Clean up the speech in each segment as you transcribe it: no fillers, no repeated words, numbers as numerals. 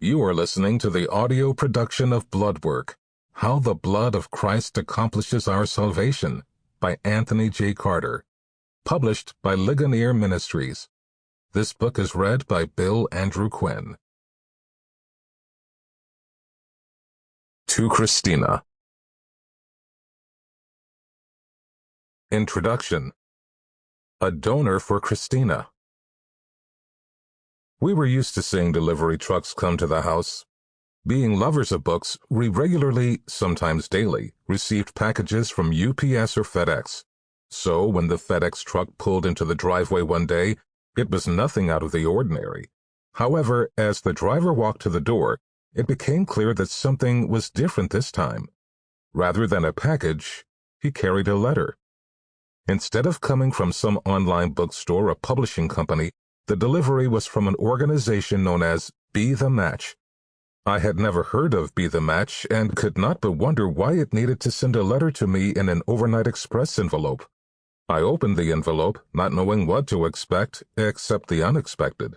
You are listening to the audio production of Bloodwork, How the Blood of Christ Accomplishes Our Salvation, by Anthony J. Carter, published by Ligonier Ministries. This book is read by Bill Andrew Quinn. To Christina. Introduction. A donor for Christina. We were used to seeing delivery trucks come to the house. Being lovers of books, we regularly, sometimes daily, received packages from UPS or FedEx. So when the FedEx truck pulled into the driveway one day, it was nothing out of the ordinary. However, as the driver walked to the door, it became clear that something was different this time. Rather than a package, he carried a letter. Instead of coming from some online bookstore or publishing company, the delivery was from an organization known as Be the Match. I had never heard of Be the Match and could not but wonder why it needed to send a letter to me in an overnight express envelope. I opened the envelope, not knowing what to expect, except the unexpected.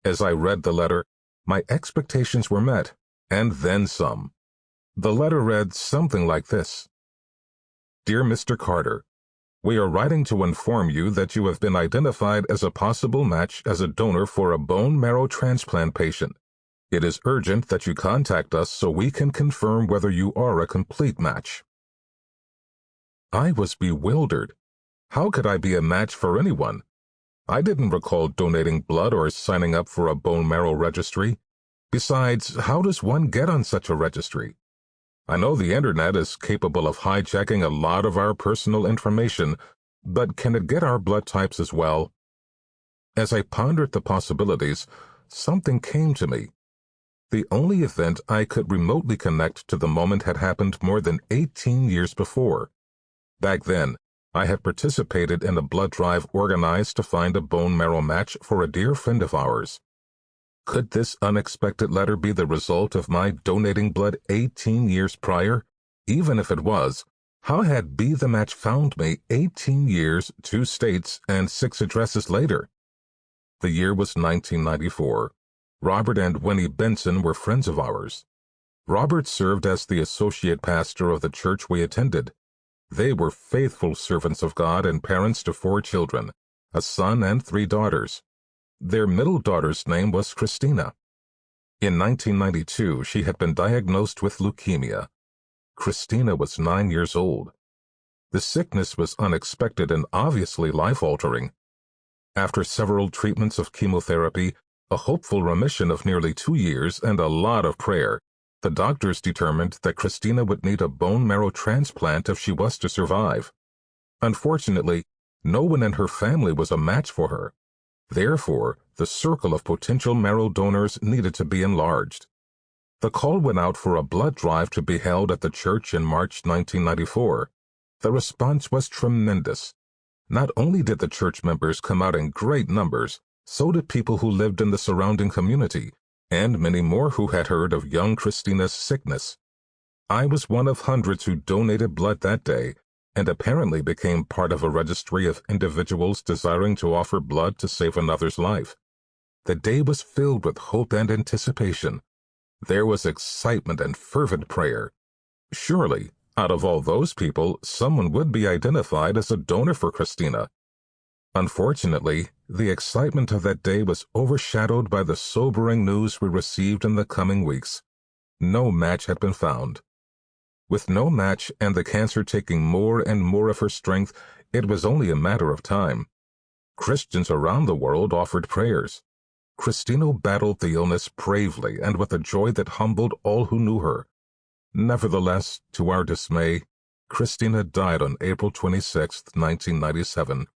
As I read the letter, my expectations were met, and then some. The letter read something like this. Dear Mr. Carter, we are writing to inform you that you have been identified as a possible match as a donor for a bone marrow transplant patient. It is urgent that you contact us so we can confirm whether you are a complete match. I was bewildered. How could I be a match for anyone? I didn't recall donating blood or signing up for a bone marrow registry. Besides, how does one get on such a registry? I know the internet is capable of hijacking a lot of our personal information, but can it get our blood types as well? As I pondered the possibilities, something came to me. The only event I could remotely connect to the moment had happened more than 18 years before. Back then, I had participated in a blood drive organized to find a bone marrow match for a dear friend of ours. Could this unexpected letter be the result of my donating blood 18 years prior? Even if it was, how had Be the Match found me 18 years, 2 states, and 6 addresses later? The year was 1994. Robert and Winnie Benson were friends of ours. Robert served as the associate pastor of the church we attended. They were faithful servants of God and parents to 4 children, a son and 3 daughters. Their middle daughter's name was Christina. In 1992, she had been diagnosed with leukemia. Christina was 9 years old. The sickness was unexpected and obviously life-altering. After several treatments of chemotherapy, a hopeful remission of nearly 2 years, and a lot of prayer, the doctors determined that Christina would need a bone marrow transplant if she was to survive. Unfortunately, no one in her family was a match for her. Therefore, the circle of potential marrow donors needed to be enlarged. The call went out for a blood drive to be held at the church in March 1994. The response was tremendous. Not only did the church members come out in great numbers, so did people who lived in the surrounding community, and many more who had heard of young Christina's sickness. I was one of hundreds who donated blood that day, and apparently became part of a registry of individuals desiring to offer blood to save another's life. The day was filled with hope and anticipation. There was excitement and fervent prayer. Surely, out of all those people, someone would be identified as a donor for Christina. Unfortunately, the excitement of that day was overshadowed by the sobering news we received in the coming weeks. No match had been found. With no match and the cancer taking more and more of her strength, it was only a matter of time. Christians around the world offered prayers. Christina battled the illness bravely and with a joy that humbled all who knew her. Nevertheless, to our dismay, Christina died on April 26, 1997.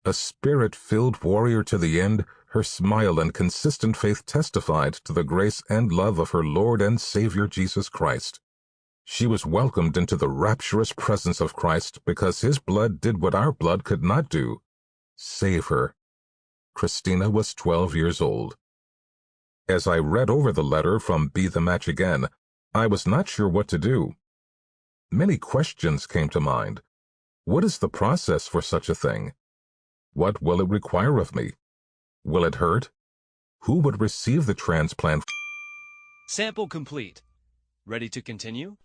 A spirit-filled warrior to the end, her smile and consistent faith testified to the grace and love of her Lord and Savior Jesus Christ. She was welcomed into the rapturous presence of Christ because his blood did what our blood could not do: save her. Christina was 12 years old. As I read over the letter from Be the Match again, I was not sure what to do. Many questions came to mind. What is the process for such a thing? What will it require of me? Will it hurt? Who would receive the transplant? Sample complete. Ready to continue?